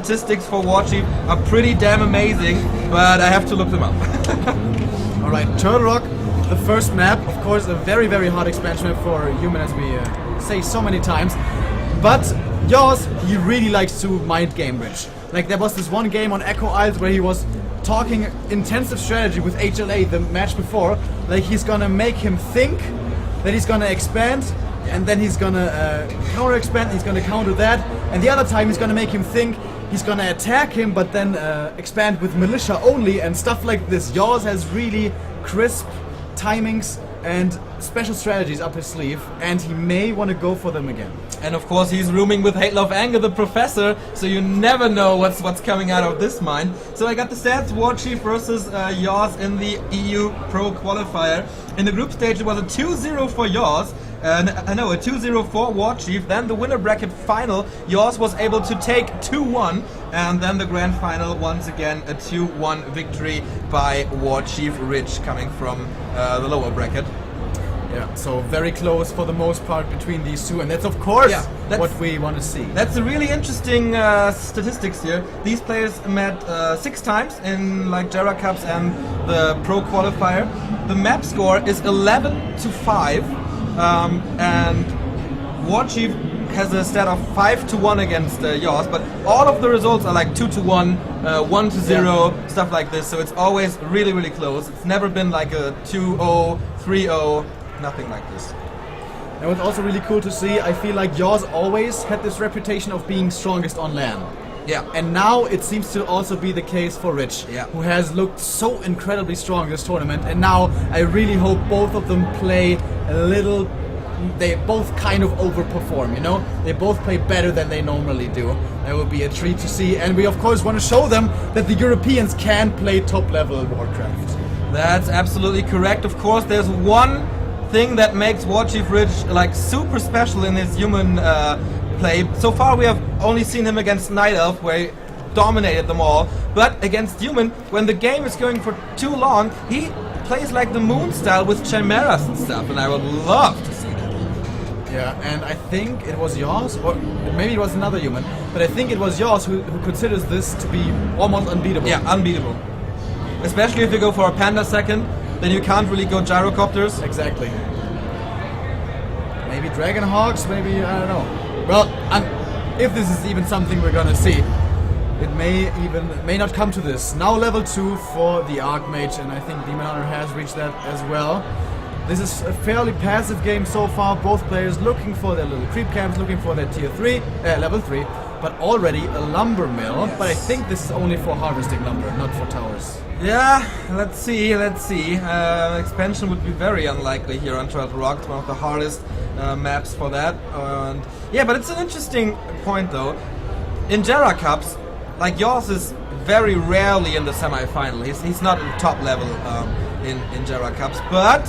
statistics for Warchief are pretty damn amazing, but I have to look them up. Alright, Turtle Rock, the first map, of course a very, very hard expansion map for human, as we say so many times. But yAwS, he really likes to mind game Rich. Like, there was this one game on Echo Isles where he was talking intensive strategy with HLA the match before. Like, he's gonna make him think that he's gonna expand, and then he's gonna counter expand, he's gonna counter that, and the other time he's gonna make him think he's gonna attack him but then expand with militia only and stuff like this. yAwS has really crisp timings and special strategies up his sleeve, and he may want to go for them again. And of course he's rooming with Hate Love Anger, the professor, so you never know what's coming out of this mind. So I got the stats: Warchief versus yAwS in the EU Pro Qualifier. In the group stage it was a 2-0 for yAwS, a 2-0 for Warchief. Then the winner bracket final, yAwS was able to take 2-1, and then the grand final, once again a 2-1 victory by WarchiefRich, coming from the lower bracket. Yeah, so very close for the most part between these two, and that's of course what we want to see. That's a really interesting statistics here. These players met 6 times in like Jera Cups and the Pro Qualifier. The map score is 11-5, and Warchief has a stat of 5-1 against yAwS, but all of the results are like 2-1, 1-0, stuff like this. So it's always really, really close. It's never been like a 2-0, 3-0. Nothing like this. And what's also really cool to see, I feel like yAwS always had this reputation of being strongest on LAN. Yeah. And now it seems to also be the case for Rich, yeah, who has looked so incredibly strong this tournament. And now I really hope both of them play a little. They both kind of overperform, you know? They both play better than they normally do. That would be a treat to see. And we of course want to show them that the Europeans can play top level Warcraft. That's absolutely correct. Of course, there's one thing that makes WarchiefRich like super special in his human play. So far we have only seen him against Night Elf, where he dominated them all. But against human, when the game is going for too long, he plays like the Moon style with chimeras and stuff, and I would love to see that. Yeah, and I think it was yAwS, or maybe it was another human, but I think it was yAwS who considers this to be almost unbeatable. Yeah, unbeatable. Especially if you go for a Panda second, then you can't really go gyrocopters. Exactly. Maybe Dragon Hawks, maybe, I don't know. Well, if this is even something we're gonna see, it may not come to this. Now level 2 for the Archmage, and I think Demon Hunter has reached that as well. This is a fairly passive game so far, both players looking for their little creep camps, looking for their level 3, but already a lumber mill. Yes. But I think this is only for harvesting lumber, not for towers. Yeah, let's see. Expansion would be very unlikely here on Turtle Rock. It's one of the hardest maps for that. And yeah, but it's an interesting point though. In Jera Cups, like yAwS is very rarely in the semi-final. He's not at the top level in Jera Cups, but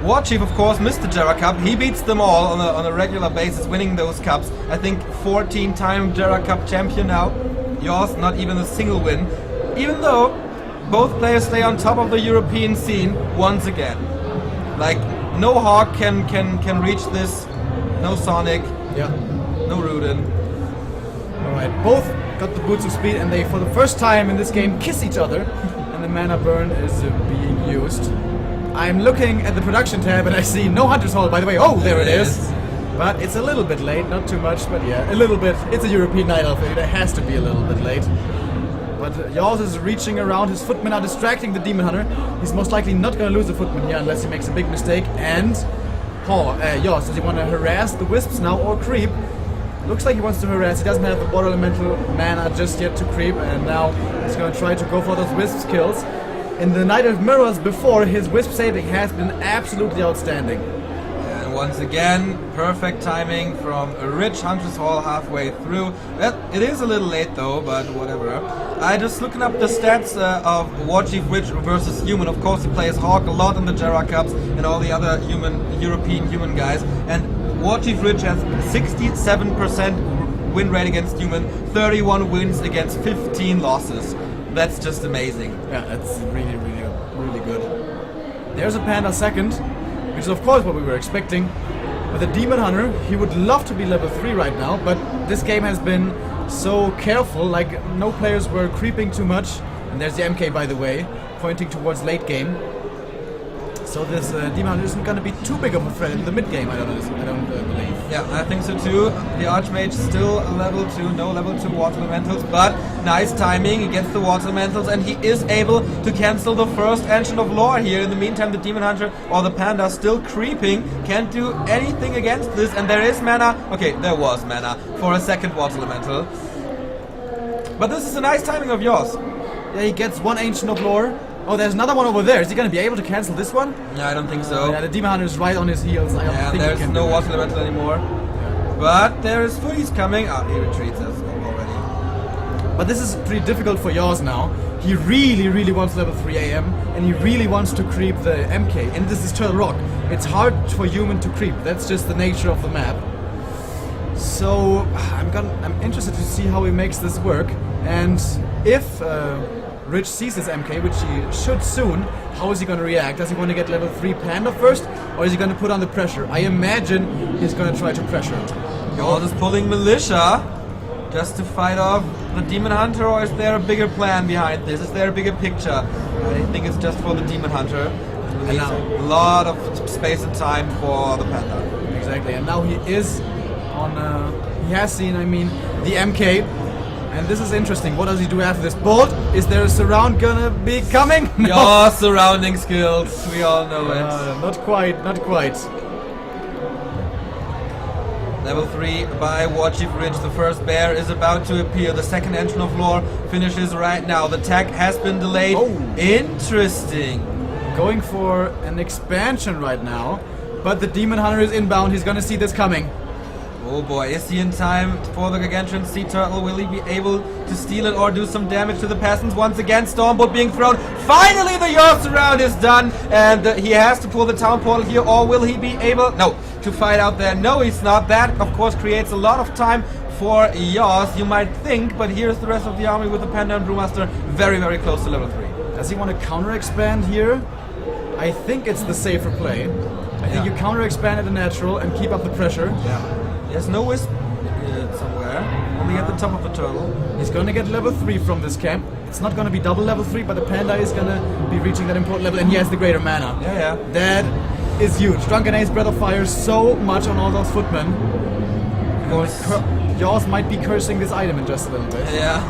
Warchief, of course, missed the Jera Cup. He beats them all on a regular basis, winning those cups. I think 14-time Jera Cup champion now. yAwS, not even a single win. Even though both players stay on top of the European scene once again. Like, no Hawk can reach this. No Sonic. Yeah. No Rudin. Alright, both got the boots of speed, and they, for the first time in this game, kiss each other. And the mana burn is being used. I'm looking at the production tab and I see no Hunter's Hall, by the way. Oh, there it is. But it's a little bit late, not too much, but yeah, a little bit. It's a European Night Elf, it has to be a little bit late. But yAwS is reaching around, his footmen are distracting the Demon Hunter. He's most likely not going to lose the footman here unless he makes a big mistake. And yAwS, does he want to harass the Wisps now or creep? Looks like he wants to harass. He doesn't have the water elemental mana just yet to creep, and now he's going to try to go for those Wisps kills. In the Night of Mirrors before, his Wisp saving has been absolutely outstanding. And once again, perfect timing from a Rich Hunter's Hall halfway through. It is a little late though, but whatever. I just looking up the stats of Warchief Rich versus human. Of course, he plays Hawk a lot in the Jera Cups and all the other European human guys. And Warchief Rich has 67% win rate against human, 31 wins against 15 losses. That's just amazing. Yeah, that's really, really, really good. There's a Panda second, which is of course what we were expecting. But the Demon Hunter, he would love to be level 3 right now, but this game has been so careful, like no players were creeping too much. And there's the MK, by the way, pointing towards late game. So this Demon Hunter isn't going to be too big of a threat in the mid game, I don't believe. Yeah, I think so too. The Archmage still a level 2, no level 2 Water Elementals, but nice timing. He gets the Water Elementals and he is able to cancel the first Ancient of Lore here. In the meantime, the Demon Hunter or the Panda still creeping, can't do anything against this, and there is mana. Okay, there was mana for a second Water Elemental. But this is a nice timing of yours. Yeah, he gets one Ancient of Lore. Oh, there's another one over there. Is he going to be able to cancel this one? Yeah, I don't think so. Yeah, the Demon Hunter is right on his heels. I don't think there's he can no do Water Elemental anymore. But there is Footies coming. Ah, he retreats as already. But this is pretty difficult for yAwS now. He really wants level 3 AM, and he really wants to creep the MK. And this is Turtle Rock. It's hard for human to creep. That's just the nature of the map. So I'm interested to see how he makes this work. And if Rich sees his MK, which he should soon, how is he going to react? Does he want to get level 3 Panda first, or is he going to put on the pressure? I imagine he's going to try to pressure. yAwS is pulling Militia just to fight off the Demon Hunter, or is there a bigger plan behind this? Is there a bigger picture? I think it's just for the Demon Hunter. And now a lot of space and time for the Panda. Exactly, and now he is on, he has seen, the MK. And this is interesting. What does he do after this? Bolt? Is there a surround gonna be coming? No. Your surrounding skills, we all know it. Not quite. Level 3 by WarchiefRich. The first bear is about to appear. The second Ancient of Lore finishes right now. The tag has been delayed. Oh. Interesting. Going for an expansion right now. But the Demon Hunter is inbound. He's gonna see this coming. Oh boy, is he in time for the Gargantuan Sea Turtle? Will he be able to steal it or do some damage to the peasants? Once again, Stormbolt being thrown. Finally, the yAwS surround is done, and he has to pull the town portal here, or will he be able, to fight out there? No, he's not. That, of course, creates a lot of time for yAwS, you might think, but here's the rest of the army with the Panda and Brewmaster very close to level 3. Does he want to counter-expand here? I think it's the safer play. I think you counter-expand at the natural and keep up the pressure. Yeah. There's no Wisp somewhere, only at the top of the turtle. He's gonna get level 3 from this camp. It's not gonna be double level 3, but the Panda is gonna be reaching that important level, and he has the greater mana. Yeah. That is huge. Drunken Ace Breath of Fire so much on all those footmen. yAwS might be cursing this item in just a little bit. Yeah.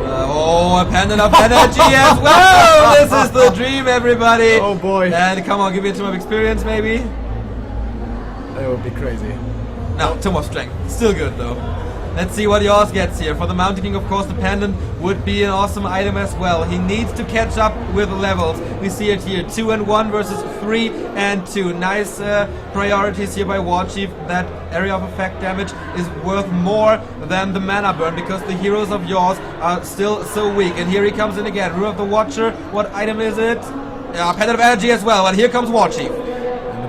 A Panda of energy as well! This is the dream, everybody! Oh boy. And come on, give me a tomb of experience, maybe? That would be crazy. No, tomb of strength. Still good, though. Let's see what yAwS gets here. For the Mountain King, of course, the pendant would be an awesome item as well. He needs to catch up with levels. We see it here, 2 and 1 versus 3 and 2. Nice priorities here by Warchief. That area of effect damage is worth more than the mana burn, because the heroes of yAwS are still so weak. And here he comes in again. Rule of the Watcher. What item is it? Pendant of Energy as well. And here comes Warchief.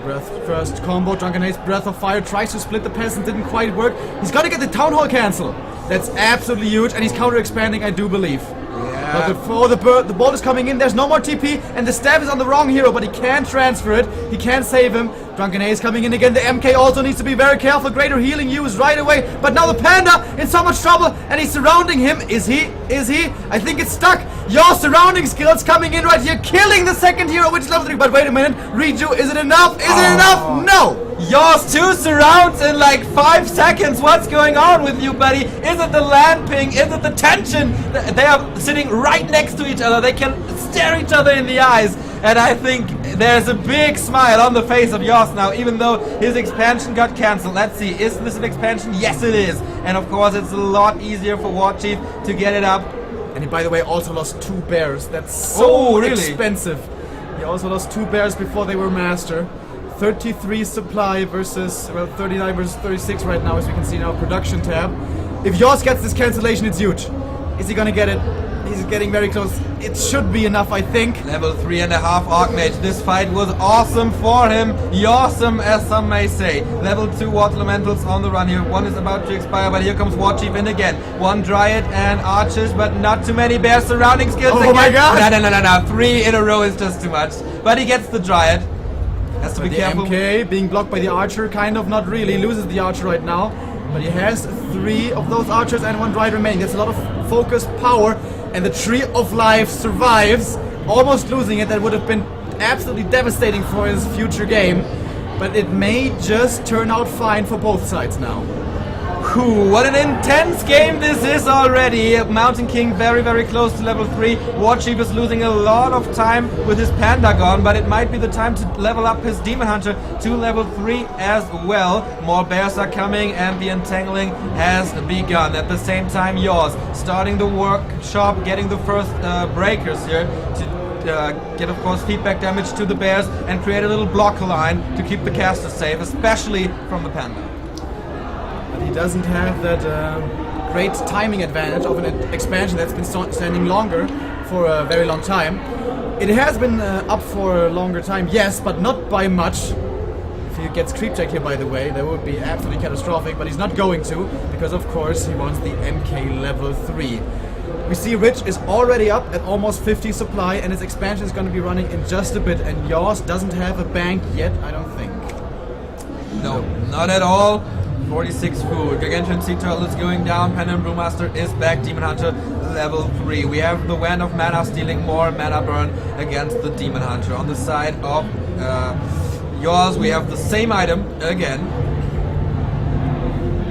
Breath first combo, Drunken Ace, Breath of Fire, tries to split the peasant, didn't quite work. He's got to get the Town Hall cancel. That's absolutely huge, and he's counter-expanding, I do believe. Yeah. But the ball is coming in, there's no more TP, and the stab is on the wrong hero, but he can't transfer it. He can't save him. Drunken Ace coming in again. The MK also needs to be very careful. Greater healing used right away. But now the Panda in so much trouble, and he's surrounding him. Is he? I think it's stuck. yAwS surrounding skills coming in right here, killing the second hero, which is level 3. But wait a minute. Reju, is it enough? Is it enough? No! yAwS 2 surrounds in like 5 seconds. What's going on with you, buddy? Is it the land ping? Is it the tension? They are sitting right next to each other. They can stare each other in the eyes. And I think there's a big smile on the face of yAwS now, even though his expansion got cancelled. Let's see, is this an expansion? Yes, it is. And of course, it's a lot easier for Warchief to get it up. And he, by the way, also lost 2 bears. That's so expensive. He also lost 2 bears before they were master. 33 supply versus, 39 versus 36 right now, as we can see in our production tab. If yAwS gets this cancellation, it's huge. Is he gonna get it? He's getting very close. It should be enough, I think. Level 3.5 Archmage. This fight was awesome for him. Yawesome, as some may say. Level 2 Water Elementals on the run here. One is about to expire, but here comes Warchief in again. 1 Dryad and Archers, but not too many bear surrounding skills again. Oh my god! No. 3 in a row is just too much. But he gets the Dryad. Has to be careful. MK being blocked by the Archer, kind of, not really. Loses the Archer right now. but he has 3 of those archers and 1 droid remaining. That's a lot of focused power, and the Tree of Life survives, almost losing it. That would have been absolutely devastating for his future game, but it may just turn out fine for both sides now. Whew, what an intense game this is already. Mountain King very, very close to level 3. Warchief is losing a lot of time with his Pandagon, but it might be the time to level up his Demon Hunter to level 3 as well. More bears are coming and the entangling has begun. At the same time, yAwS starting the workshop, getting the first breakers here to get, of course, feedback damage to the bears and create a little block line to keep the caster safe, especially from the Panda. He doesn't have that great timing advantage of an expansion that's been standing longer for a very long time. It has been up for a longer time, yes, but not by much. If he gets creep checked here, by the way, that would be absolutely catastrophic, but he's not going to, because of course he wants the MK level 3. We see Rich is already up at almost 50 supply, and his expansion is going to be running in just a bit, and yAwS doesn't have a bank yet, I don't think. No, not at all. 46 food. Gargantuan Sea Turtle is going down. Pendant Brewmaster is back. Demon Hunter level 3. We have the Wand of Mana stealing more mana burn against the Demon Hunter. On the side of yAwS, we have the same item again.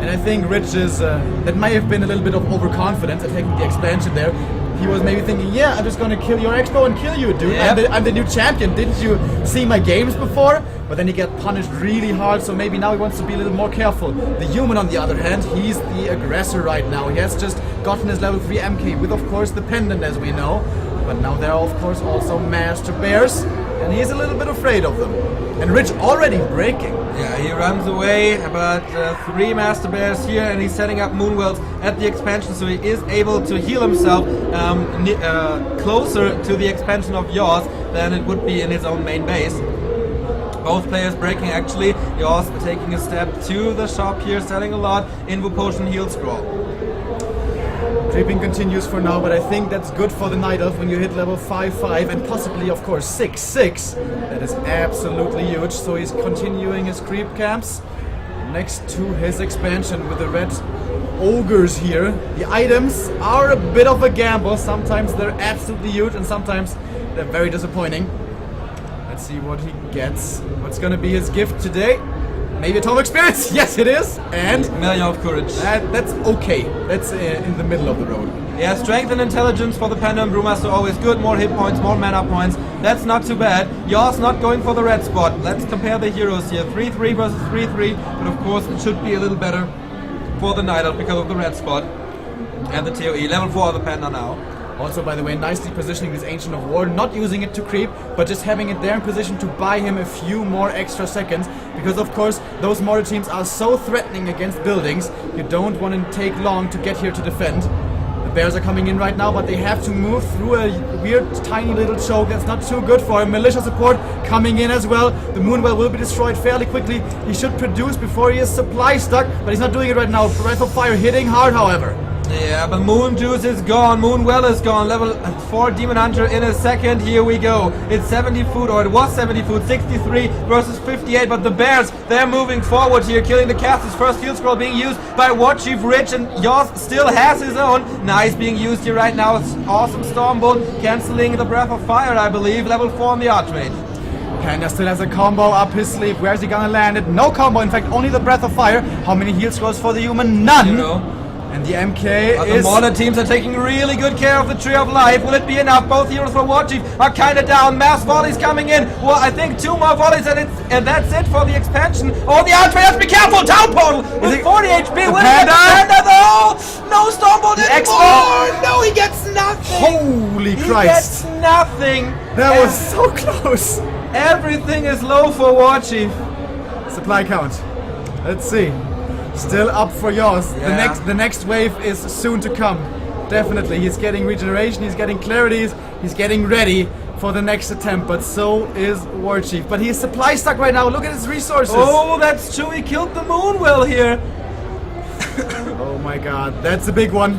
And I think Rich is, that might have been a little bit of overconfidence at taking the expansion there. He was maybe thinking, yeah, I'm just gonna kill your expo and kill you, dude. Yep. I'm the new champion. Didn't you see my games before? But then he got punished really hard, so maybe now he wants to be a little more careful. The human, on the other hand, he's the aggressor right now. He has just gotten his level 3 MK with, of course, the pendant, as we know. But now there are, of course, also master bears, and he's a little bit afraid of them. And Rich already breaking. Yeah, he runs away, but 3 master bears here, and he's setting up moonwells at the expansion, so he is able to heal himself closer to the expansion of yAwS than it would be in his own main base. Both players breaking, actually. yAwS taking a step to the shop here, selling a lot. Invo Potion, Heal Scroll. Creeping continues for now, but I think that's good for the Night Elf when you hit level 5-5 and possibly, of course, 6-6. That is absolutely huge. So he's continuing his creep camps next to his expansion with the red ogres here. The items are a bit of a gamble. Sometimes they're absolutely huge and sometimes they're very disappointing. Let's see what he gets. What's gonna be his gift today? Maybe a Tome of Experience? Yes, it is! And Million of Courage. That's okay. That's in the middle of the road. Yeah, Strength and Intelligence for the Panda and Brewmaster, always good. More hit points, more mana points. That's not too bad. yAwS not going for the red spot. Let's compare the heroes here. 3-3 versus 3-3. But of course, it should be a little better for the Night Elf because of the red spot. And the ToE. Level 4 of the Panda now. Also, by the way, nicely positioning this Ancient of War, not using it to creep, but just having it there in position to buy him a few more extra seconds. Because, of course, those mortar teams are so threatening against buildings, you don't want to take long to get here to defend. The bears are coming in right now, but they have to move through a weird, tiny little choke that's not too good for him. Militia support coming in as well. The Moonwell will be destroyed fairly quickly. He should produce before he is supply stuck, but he's not doing it right now. Breath of Fire hitting hard, however. Yeah, but Moon Juice is gone, Moonwell is gone, level 4 Demon Hunter in a second, here we go. It's 70 food, or it was 70 food, 63 versus 58, but the bears, they're moving forward here, killing the casters. First heal scroll being used by WarchiefRich, and yAwS still has his own. Nice being used here right now, it's awesome Stormbolt, cancelling the Breath of Fire, I believe, level 4 on the Archmage. Panda still has a combo up his sleeve. Where's he gonna land it? No combo, in fact, only the Breath of Fire. How many heal scrolls for the human? None! You know. And the MK but is... the Mortar teams are taking really good care of the Tree of Life. Will it be enough? Both heroes for Warchief are kinda down. Mass volleys coming in. Well, I think 2 more volleys and that's it for the expansion. Oh, the Archmage has to be careful! Down portal with 40 HP. Will he get the Panda though? No Stormbolt anymore! No, he gets nothing! Holy Christ! He gets nothing! That was so close! Everything is low for Warchief. Supply count. Let's see. Still up for yAwS. Yeah. The next wave is soon to come. Definitely. He's getting regeneration, he's getting clarities, he's getting ready for the next attempt, but so is Warchief. But he's supply stuck right now. Look at his resources. Oh, that's true. He killed the Moonwell here. Oh my god, that's a big one.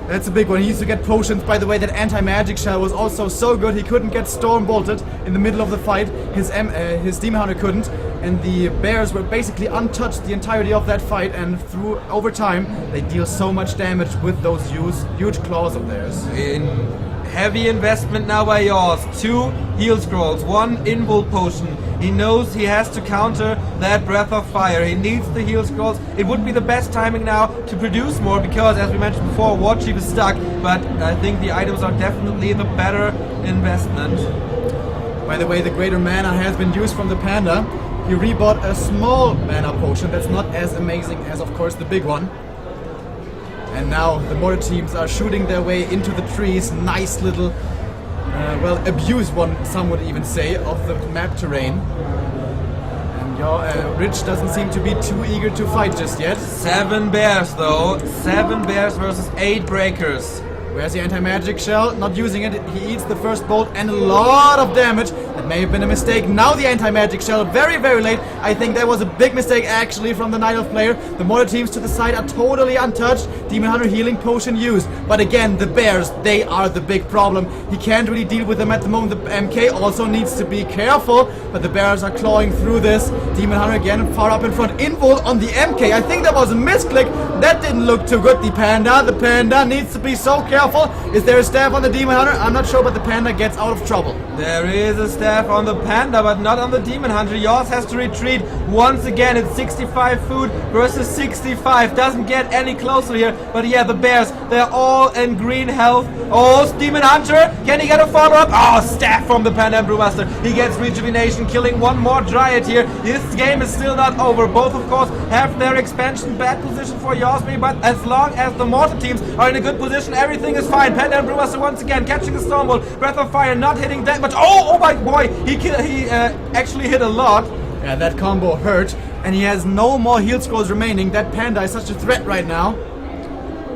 That's a big one. He used to get potions. By the way, that anti-magic shell was also so good. He couldn't get storm bolted in the middle of the fight. His Demon Hunter couldn't, and the bears were basically untouched the entirety of that fight. And over time, they deal so much damage with those huge claws of theirs. Heavy investment now by yAwS. 2 heal scrolls, 1 invul potion. He knows he has to counter that breath of fire. He needs the heal scrolls. It would be the best timing now to produce more because, as we mentioned before, Warchief is stuck. But I think the items are definitely the better investment. By the way, the greater mana has been used from the Panda. He rebought a small mana potion that's not as amazing as, of course, the big one. And now the mortar teams are shooting their way into the trees. Nice little, abuse one, some would even say, of the map terrain. And Rich doesn't seem to be too eager to fight just yet. 7 bears though. 7 bears versus 8 breakers. Where's the anti-magic shell? Not using it. He eats the first bolt and a lot of damage. That may have been a mistake. Now the anti-magic shell, very, very late. I think that was a big mistake actually from the Night Elf player. The mortar teams to the side are totally untouched. Demon Hunter healing potion used. But again, the bears, they are the big problem. He can't really deal with them at the moment. The MK also needs to be careful. But the bears are clawing through this. Demon Hunter again far up in front. Invul on the MK. I think that was a misclick. That didn't look too good. The Panda needs to be so careful. Is there a staff on the Demon Hunter? I'm not sure, but the Panda gets out of trouble. There is a staff on the Panda, but not on the Demon Hunter. yAwS has to retreat once again. It's 65 food versus 65. Doesn't get any closer here. But yeah, the bears, they're all in green health. Oh, Demon Hunter, can he get a follow-up? Oh, staff from the Panda and Brewmaster. He gets rejuvenation, killing one more Dryad here. This game is still not over. Both, of course, have their expansion. Bad position for yAwS, but as long as the mortar teams are in a good position, everything is fine. Panda and Brewmaster once again catching a Stormbolt. Breath of Fire not hitting that much. Oh my boy, he actually hit a lot. Yeah, that combo hurt, and he has no more heal scrolls remaining. That Panda is such a threat right now.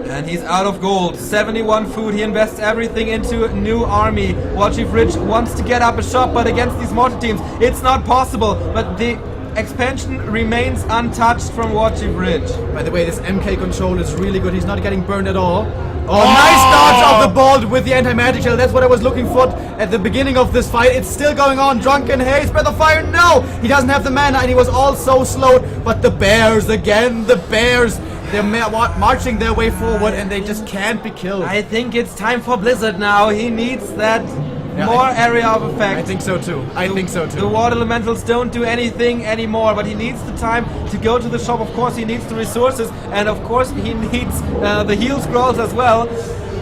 And he's out of gold. 71 food. He invests everything into a new army. WarchiefRich wants to get up a shot, but against these mortar teams, it's not possible. But the expansion remains untouched from WarchiefRich. By the way, this MK control is really good. He's not getting burned at all. Oh, nice dodge of the bolt with the anti-magic shell. That's what I was looking for at the beginning of this fight. It's still going on. Drunken Haze, Breath of Fire, no! He doesn't have the mana and he was all so slowed. But the bears again, the bears. They're marching their way forward and they just can't be killed. I think it's time for Blizzard now. He needs that more area of effect. I think so too. The water elementals don't do anything anymore, but he needs the time to go to the shop. Of course, he needs the resources, and of course, he needs the heal scrolls as well.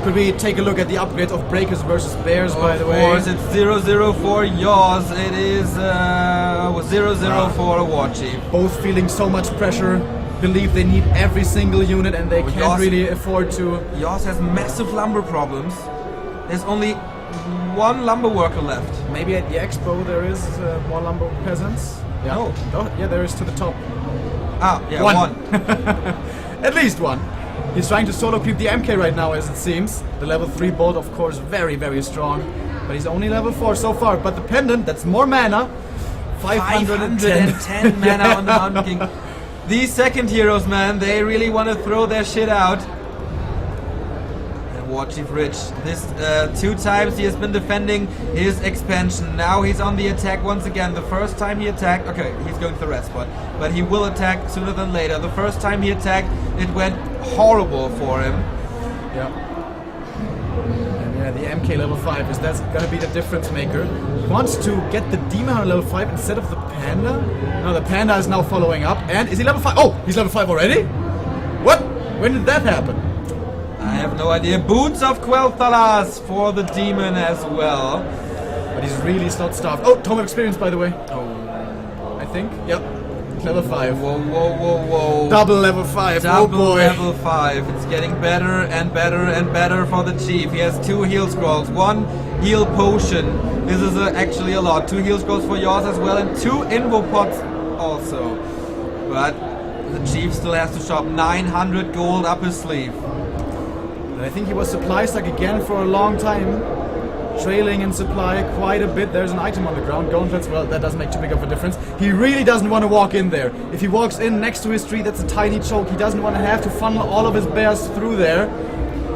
Could we take a look at the upgrades of Breakers versus Bears, by the way? Of course, it's 0-0 for yAwS. It is 0-0 for Warchief. Both feeling so much pressure. Believe they need every single unit, and they can't really afford to. yAwS has massive lumber problems. There's only 1 lumber worker left. Maybe at the expo there is more lumber peasants. Yeah. Oh, yeah, there is to the top. Ah, yeah, 1. At least 1. He's trying to solo creep the MK right now, as it seems. The level 3 bolt, of course, very, very strong. But he's only level 4 so far. But the pendant, that's more mana. 510 mana on the Mountain King. These second heroes, man, they really want to throw their shit out. WarchiefRich. This 2 times he has been defending his expansion. Now he's on the attack once again. The first time he attacked, okay, he's going to the red spot, but he will attack sooner than later. The first time he attacked, it went horrible for him. Yeah. And yeah, the MK level 5 that's gonna be the difference maker. He wants to get the Demon Hunter level 5 instead of the Panda. No, the Panda is now following up. And is he level 5? Oh, he's level 5 already? What? When did that happen? I have no idea. Boots of Quel'Thalas for the demon as well. But he's really not starved. Oh, Tome of Experience, by the way. Oh. I think. Yep. Level 5. Whoa. Double level 5. Double oh boy. level 5. It's getting better and better and better for the Chief. He has 2 heal scrolls, 1 heal potion. This is actually a lot. 2 heal scrolls for yAwS as well, and 2 invo pots also. But the Chief still has to shop 900 gold up his sleeve. And I think he was supply stuck again for a long time. Trailing in supply quite a bit. There's an item on the ground. Gauntlets, well, that doesn't make too big of a difference. He really doesn't want to walk in there. If he walks in next to his tree, that's a tiny choke. He doesn't want to have to funnel all of his bears through there.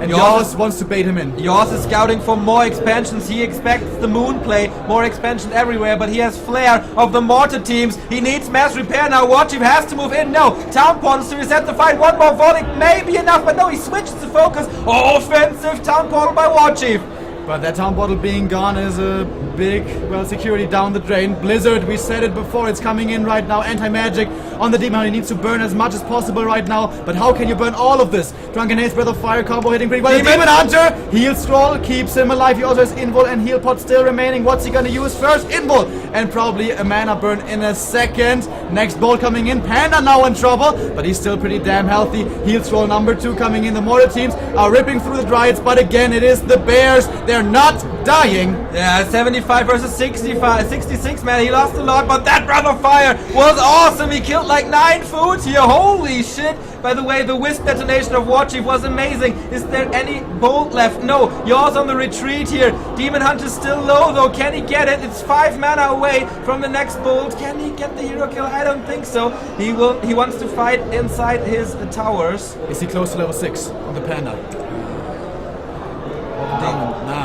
and yAwS wants to bait him in. yAwS is scouting for more expansions. He expects the moon play, more expansion everywhere, but he has flare of the mortar teams. He needs mass repair now. Warchief has to move in. No, Town Portals to reset the fight. One more volley may be enough, but no, he switches the focus. Offensive Town Portal by Warchief. But that Town Portal being gone is a big, well, security down the drain. Blizzard, we said it before, it's coming in right now. Anti-magic on the Demon Hunter. He needs to burn as much as possible right now. But how can you burn all of this? Drunken Haze, Breath of Fire combo hitting pretty well. Demon Hunter, Heal Scroll keeps him alive. He also has Invul and Heal Pot still remaining. What's he gonna use first? Invul, and probably a mana burn in a second. Next bolt coming in. Panda now in trouble, but he's still pretty damn healthy. Heal Scroll number 2 coming in. The mortar teams are ripping through the Dryads, but again, it is the Bears. They're not dying. Yeah, 75 versus 65, 66, man. He lost a lot, but that Breath of Fire was awesome. He killed like 9 foods here. Holy shit. By the way, the Wisp detonation of Warchief was amazing. Is there any bolt left? No. yAwS on the retreat here. Demon Hunter's still low, though. Can he get it? It's 5 mana away from the next bolt. Can he get the hero kill? I don't think so. He wants to fight inside his towers. Is he close to level 6 on the Panda?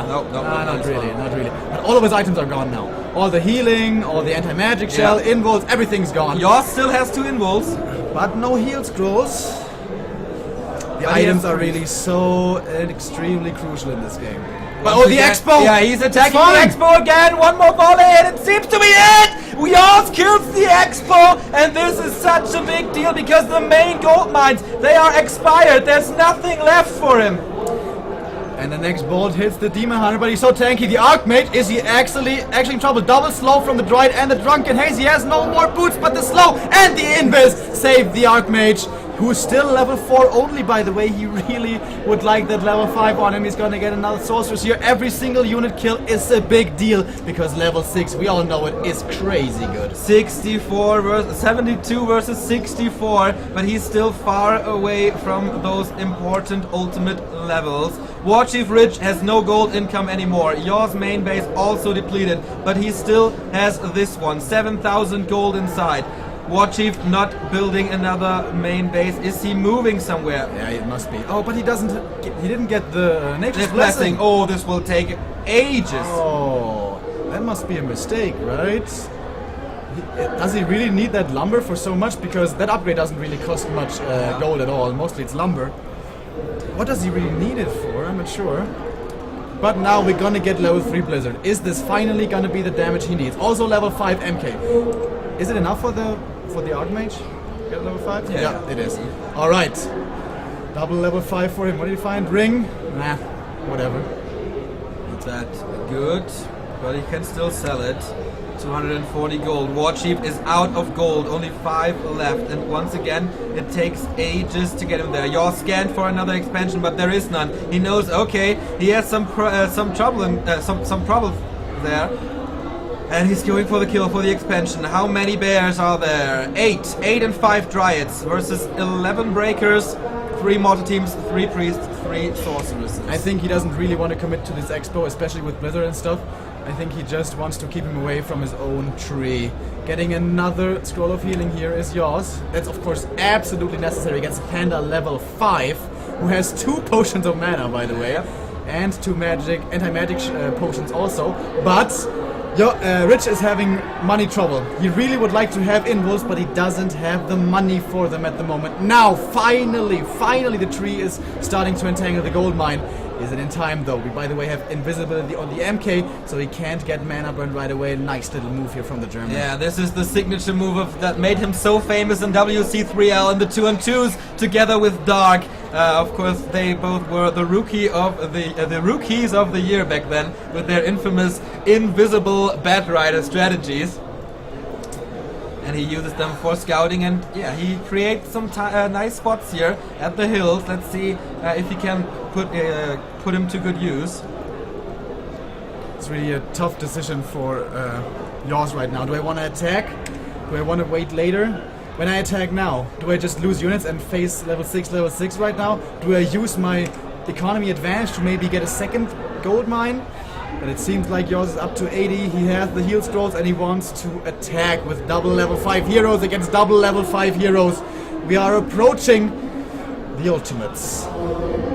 No, not really. But all of his items are gone now. All the healing, all the anti-magic shell, invuls, everything's gone. yAwS still has 2 invuls. But no heal scrolls. The items are really so extremely crucial in this game. But the Expo! Yeah, he's attacking the Expo again. One more volley and it seems to be it! yAwS kills the Expo, and this is such a big deal because the main gold mines, they are expired. There's nothing left for him. And the next bolt hits the Demon Hunter, but he's so tanky. The Archmage, is he actually in trouble? Double slow from the Dryad and the Drunken Haze. He has no more boots, but the slow and the Invis save the Archmage, who's still level 4 only, by the way. He really would like that level 5 on him. He's gonna get another Sorceress here. Every single unit kill is a big deal, because level 6, we all know it, is crazy good. 72 versus 64, but he's still far away from those important ultimate levels. WarchiefRich has no gold income anymore. yAwS main base also depleted, but he still has this one, 7,000 gold inside. Warchief not building another main base. Is he moving somewhere? Yeah, it must be. Oh, but he didn't get the Nature's Blessing. Oh, this will take ages. Oh, that must be a mistake, right? Does he really need that lumber for so much? Because that upgrade doesn't really cost much gold at all. Mostly it's lumber. What does he really need it for? I'm not sure. But now we're gonna get level 3 Blizzard. Is this finally gonna be the damage he needs? Also level 5 MK. Is it enough for the Archmage? Get level 5? Yeah, it is. Alright. Double level 5 for him. What did he find? Ring? Nah, whatever. Not that good, but he can still sell it. 240 gold. Warchief is out of gold, only 5 left, and once again it takes ages to get him there. yAwS scanned for another expansion, but there is none. He knows, okay, he has some trouble there, and he's going for the kill for the expansion. How many bears are there? 8 and 5 Dryads versus 11 breakers, 3 mortar teams, 3 priests, 3 sorceresses. I think he doesn't really want to commit to this Expo, especially with Blizzard and stuff. I think he just wants to keep him away from his own tree. Getting another Scroll of Healing here is yAwS. That's of course absolutely necessary against Panda level 5, who has 2 potions of mana, by the way, and 2 anti-magic potions also. But Rich is having money trouble. He really would like to have invuls, but he doesn't have the money for them at the moment. Now, finally, the tree is starting to entangle the gold mine. Is it in time though? We, by the way, have invisibility on the MK, so he can't get mana burn right away. Nice little move here from the German. Yeah, this is the signature move that made him so famous in WC3L in the 2-on-2s together with Dark. Of course, they both were the rookies of the year back then with their infamous invisible Batrider strategies. And he uses them for scouting, and yeah, he creates some nice spots here at the hills. Let's see if he can put him to good use. It's really a tough decision for yAwS right now. Do I want to attack? Do I want to wait later? When I attack now, do I just lose units and face level 6 right now? Do I use my economy advantage to maybe get a second gold mine? But it seems like yAwS is up to 80, he has the heal scrolls, and he wants to attack with double level 5 heroes against double level 5 heroes. We are approaching the ultimates.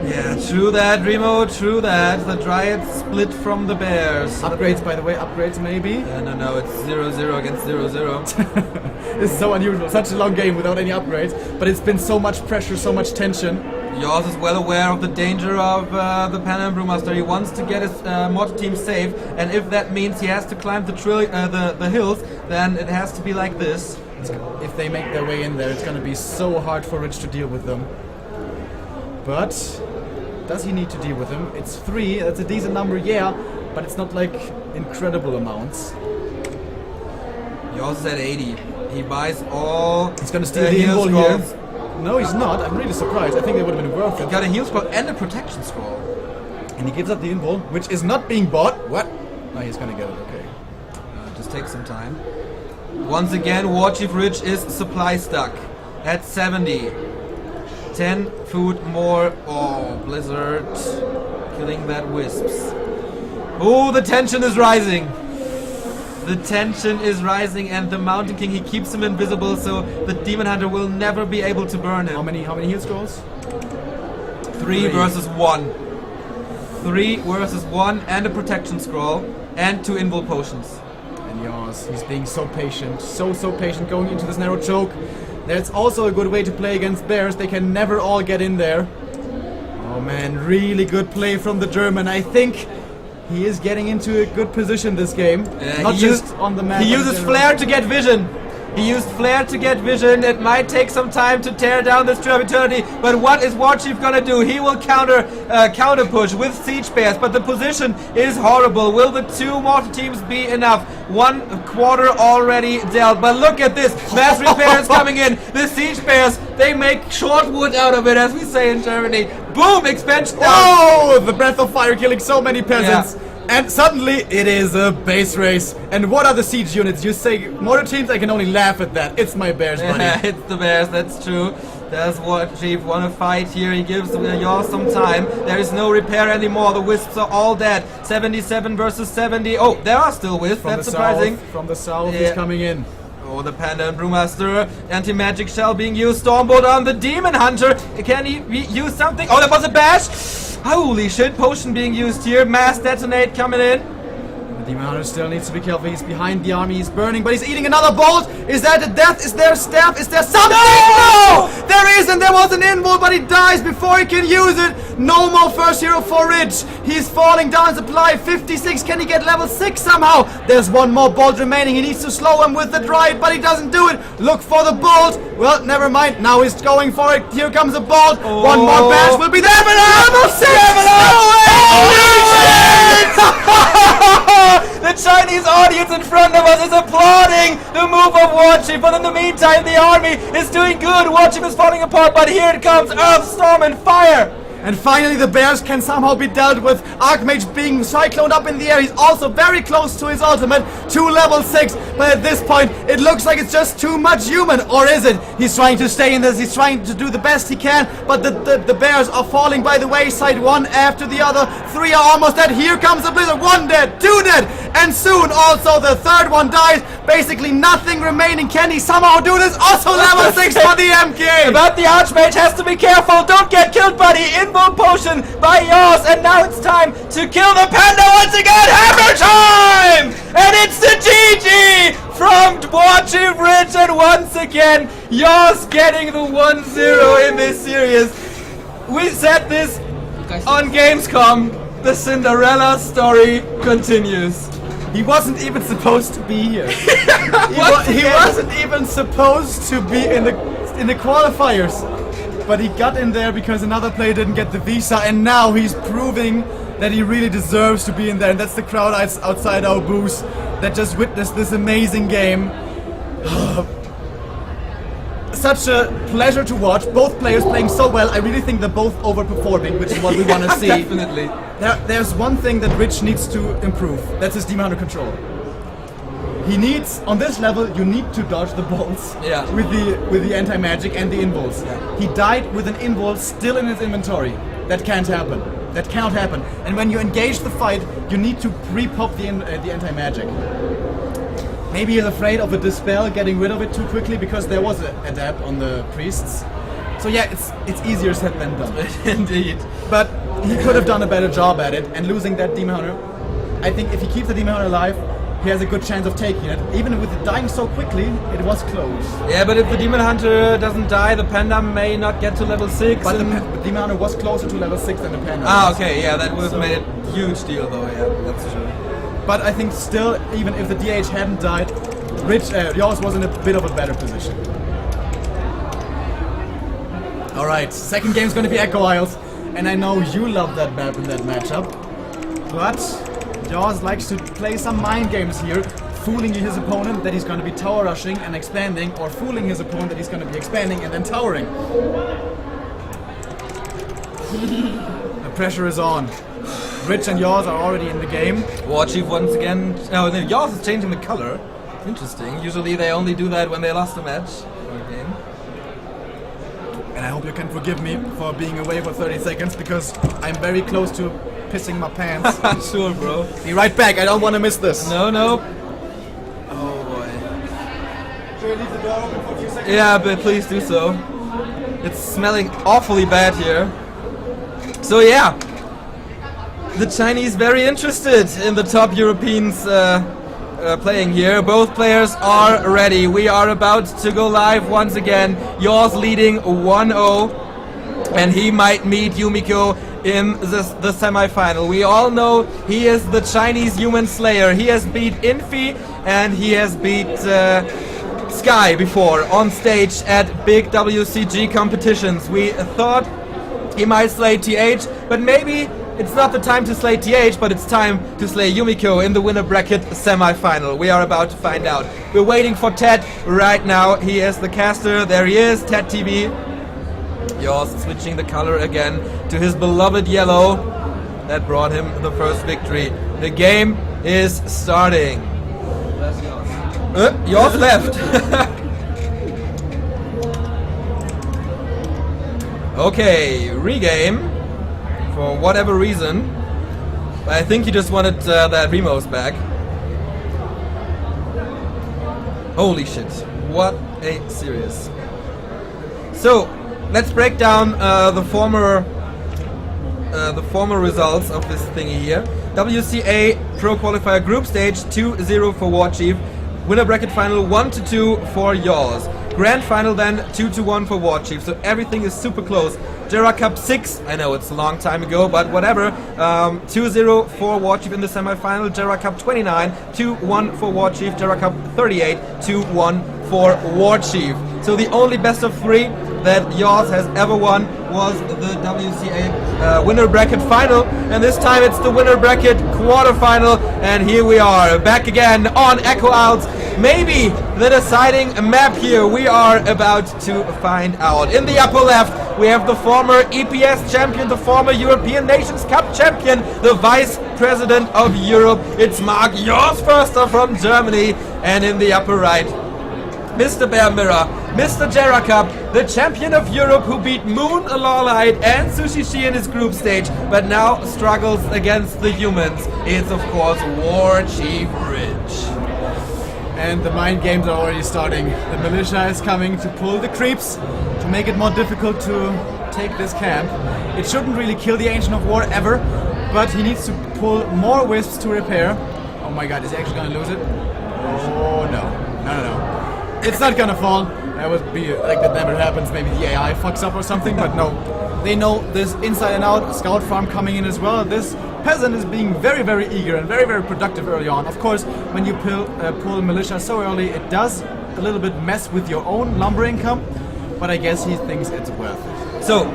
Yeah, true that, Remo, true that. The Dryads split from the Bears. Upgrades, by the way, upgrades maybe? No, it's 0-0 against 0-0. This is so unusual, such a long game without any upgrades, but it's been so much pressure, so much tension. yAwS is well aware of the danger of the Panda and Brewmaster. He wants to get his mod team safe, and if that means he has to climb the hills, then it has to be like this. If they make their way in there, it's gonna be so hard for Rich to deal with them. But does he need to deal with them? It's 3, that's a decent number, yeah, but it's not like incredible amounts. yAwS is at 80. He buys all. He's gonna steal the invul here. No, he's not. I'm really surprised. I think it would have been worth it. He got a heal scroll and a protection scroll. And he gives up the invul, which is not being bought. What? No, he's gonna get it, okay. Just take some time. Once again, WarchiefRich is supply stuck at 70. 10 food more. Oh, Blizzard killing that wisps. Oh, the tension is rising. The tension is rising, and the Mountain King, he keeps him invisible, so the Demon Hunter will never be able to burn him. How many heal scrolls? 3 versus 1. 3 versus 1 and a protection scroll and 2 invul potions. And yAwS, he's being so patient, so patient going into this narrow choke. That's also a good way to play against Bears. They can never all get in there. Oh man, really good play from the German. I think he is getting into a good position this game. Not just on the map. He uses Flare to get vision. He used Flare to get vision. It might take some time to tear down this Tree of Eternity, but what is Warchief gonna do? He will counter push with Siege Bears, but the position is horrible. Will the 2 mortar teams be enough? 1 quarter already dealt, but look at this. Mass repair is coming in. The Siege Bears, they make short wood out of it, as we say in Germany. Boom! Expansion down. Oh! The Breath of Fire killing so many peasants. Yeah. And suddenly, it is a base race. And what are the siege units? You say mortar teams, I can only laugh at that. It's my Bears, buddy. Yeah, it's the Bears, that's true. Does Warchief want to fight here? He gives yAwS some time. There is no repair anymore. The Wisps are all dead. 77 versus 70. Oh, there are still Wisps. That's surprising. From the south, he's coming in. Oh, the Panda and Brewmaster. Anti-magic shell being used. Stormbolt on the Demon Hunter. Can he use something? Oh, that was a bash. Holy shit, potion being used here. Mass detonate coming in. The Demon Hunter still needs to be careful. He's behind the army. He's burning, but he's eating another bolt. Is that a death? Is there a staff? Is there something? No! There isn't. There was an invul, but he dies before he can use it. No more first hero for Rich. He's falling down supply. 56. Can he get level 6 somehow? There's 1 more bolt remaining. He needs to slow him with the Dryad, but he doesn't do it. Look for the bolt. Well, never mind. Now he's going for it. Here comes a bolt. Oh. 1 more bash will be there. Level 6! The Chinese audience in front of us is applauding the move of Warchief, but in the meantime, the army is doing good. Warchief is falling apart, but here it comes, Earth, Storm, and Fire. And finally the Bears can somehow be dealt with. Archmage being cycloned up in the air. He's also very close to his ultimate, to level 6. But at this point, it looks like it's just too much human. Or is it? He's trying to stay in this. He's trying to do the best he can. But the Bears are falling by the wayside, one after the other. 3 are almost dead. Here comes the Blizzard. 1 dead, 2 dead. And soon also the 3rd one dies. Basically nothing remaining. Can he somehow do this? Also level 6 for the MK. But the Archmage has to be careful. Don't get killed, buddy. Invul potion by yAwS. And now it's time to kill the Panda once again. Hammer time! And it's the GG from WarchiefRich. And once again, yAwS getting the 1-0 in this series. We said this on Gamescom. The Cinderella story continues. He wasn't even supposed to be here. he wasn't even supposed to be in the qualifiers. But he got in there because another player didn't get the visa, and now he's proving that he really deserves to be in there. And that's the crowd outside our booth that just witnessed this amazing game. Such a pleasure to watch. Both players playing so well. I really think they're both overperforming, which is what we want to see. Definitely. There's one thing that Rich needs to improve. That's his demon hunter control. He needs, on this level, you need to dodge the bolts with the anti-magic and the invuls. Yeah. He died with an invul still in his inventory. That can't happen. That cannot happen. And when you engage the fight, you need to pre-pop the anti-magic. Maybe he's afraid of a Dispel, getting rid of it too quickly because there was a adapt on the priests. So yeah, it's easier said than done. Indeed. But he could have done a better job at it, and losing that Demon Hunter, I think if he keeps the Demon Hunter alive, he has a good chance of taking it. Even with it dying so quickly, it was close. Yeah, but if the Demon Hunter doesn't die, the Panda may not get to level 6. But the Demon Hunter was closer to level 6 than the Panda. Okay, yeah, that would have made it a huge deal though, yeah, that's true. But I think still, even if the DH hadn't died, yAwS was in a bit of a better position. Alright, second game's gonna be yAwS, and I know you love that map in that matchup. But yAwS likes to play some mind games here, fooling his opponent that he's gonna be tower rushing and expanding, or fooling his opponent that he's gonna be expanding and then towering. The pressure is on. Rich and yAwS are already in the game. Warchief once again. Oh, no, yAwS is changing the color. Interesting. Usually they only do that when they lost a match or a game. And I hope you can forgive me for being away for 30 seconds because I'm very close to pissing my pants. Sure, bro. Be right back. I don't want to miss this. No. Oh boy. Should I leave the door open for a few seconds? Yeah, but please do so. It's smelling awfully bad here. So yeah, the Chinese very interested in the top Europeans playing here. Both players are ready. We are about to go live once again. yAwS leading 1-0, and he might meet Yumiko in the semi-final. We all know he is the Chinese human slayer. He has beat Infi and he has beat Sky before on stage at big WCG competitions. We thought he might slay TH, but maybe it's not the time to slay TH, but it's time to slay Yumiko in the winner bracket semi-final. We are about to find out. We're waiting for Ted right now. He is the caster. There he is, Ted TV. yAwS switching the color again to his beloved yellow. That brought him the first victory. The game is starting. yAwS left. Okay, regame. For whatever reason. I think he just wanted that Remo's back. Holy shit. What a series. So, let's break down the former results of this thingy here. WCA Pro Qualifier Group Stage 2-0 for Warchief. Winner bracket final 1-2 for yAwS. Grand final then 2-1 for Warchief. So everything is super close. Jera Cup 6, I know it's a long time ago, but whatever. 2-0 for Warchief in the semi-final. Jera Cup 29, 2-1 for Warchief. Jera Cup 38, 2-1 for Warchief. So the only best of 3 that yAwS has ever won was the WCA winner bracket final, and this time it's the winner bracket quarterfinal, and here we are back again on yAwS. Maybe the deciding map here. We are about to find out. In the upper left we have the former EPS champion, the former European Nations Cup champion, the Vice President of Europe. It's Mark yAwS Förster from Germany. And in the upper right, Mr. Bear Mirror, Mr. Jera Cup, the champion of Europe who beat Moon, Lawlight and Sushi Shi in his group stage, but now struggles against the humans. It's of course WarchiefRich. And the mind games are already starting. The militia is coming to pull the creeps to make it more difficult to take this camp. It shouldn't really kill the Ancient of War ever, but he needs to pull more wisps to repair. Oh my god, is he actually gonna lose it? Oh no. No. It's not gonna fall. That would be like that never happens. Maybe the AI fucks up or something, but no. They know this inside and out. Scout farm coming in as well. This peasant is being very, very eager and very, very productive early on. Of course, when you pull militia so early, it does a little bit mess with your own lumber income, but I guess he thinks it's worth it. So,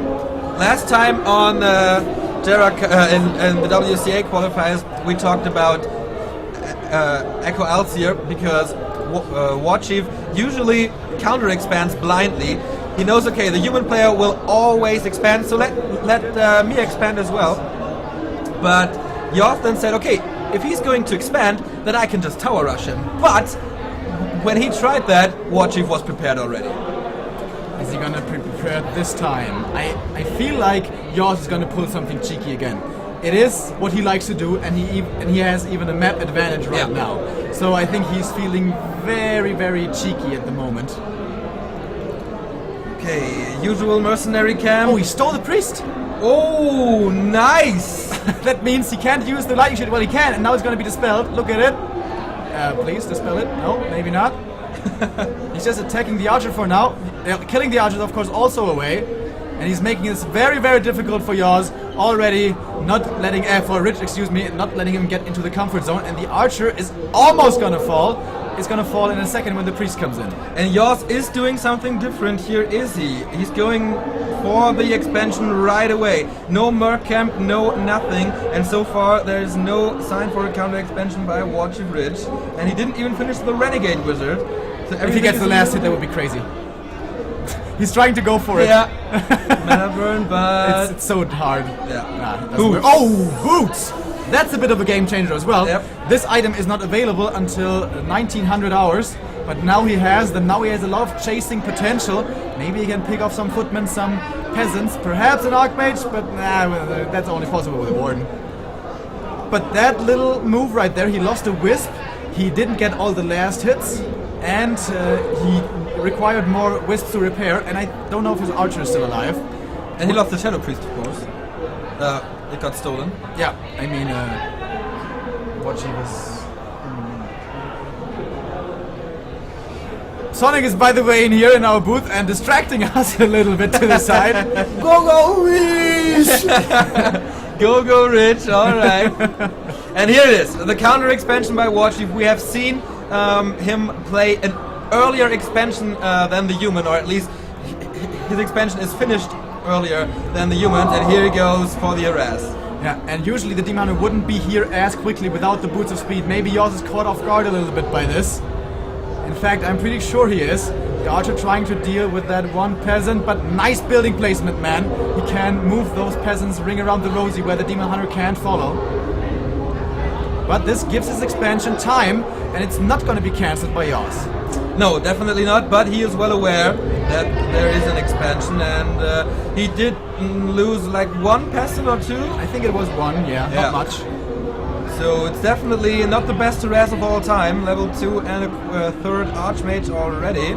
last time on in the WCA qualifiers, we talked about yAwS here because Warchief usually counter expands blindly. He knows, okay, the human player will always expand, so let me expand as well. But yAwS then said, okay, if he's going to expand, then I can just tower rush him. But when he tried that, Warchief was prepared already. Is he gonna prepare this time? I feel like yAwS is gonna pull something cheeky again. It is what he likes to do, and he has even a map advantage right now. So I think he's feeling very, very cheeky at the moment. Okay, usual mercenary camp. Oh, he stole the priest. Oh, nice! That means he can't use the lightning shield. Well, he can, and now it's going to be dispelled. Look at it. Please dispel it. No, maybe not. He's just attacking the archer for now. Killing the archer, of course, also away. And he's making this very, very difficult for yAwS. Already not letting for Rich, excuse me, not letting him get into the comfort zone. And the archer is almost going to fall. It's going to fall in a second when the priest comes in. And yAwS is doing something different here, is he? He's going for the expansion right away. No merc camp, no nothing. And so far there is no sign for a counter expansion by WarchiefRich. And he didn't even finish the Renegade Wizard. So if he gets the last hit, that would be crazy. He's trying to go for it. Yeah. Mana burn, but... It's so hard. Yeah. Boots. Oh, boots! That's a bit of a game changer as well. Yep. This item is not available until 1900 hours, but now he has them. Now he has a lot of chasing potential. Maybe he can pick off some footmen, some peasants, perhaps an archmage, but that's only possible with a warden. But that little move right there, he lost a wisp. He didn't get all the last hits, and he required more wisps to repair. And I don't know if his archer is still alive. And he lost the Shadow Priest, of course. It got stolen. Yeah, I mean, what she was... Sonic is, by the way, in here in our booth and distracting us a little bit to the side. Go Rich! Go Rich, alright. And here it is, the counter expansion by Warchief. We have seen him play an earlier expansion than the human, or at least his expansion is finished earlier than the humans, and here he goes for the harass. Yeah, and usually the Demon Hunter wouldn't be here as quickly without the boots of speed. Maybe yAwS is caught off guard a little bit by this. In fact, I'm pretty sure he is. The archer trying to deal with that one peasant, but nice building placement, man. He can move those peasants, ring around the rosy where the Demon Hunter can't follow. But this gives his expansion time, and it's not going to be cancelled by yAwS. No, definitely not, but he is well aware that there is an expansion, and he did lose like one peasant or two. I think it was one, yeah. Not much. So it's definitely not the best harass of all time. Level 2 and a third Archmage already.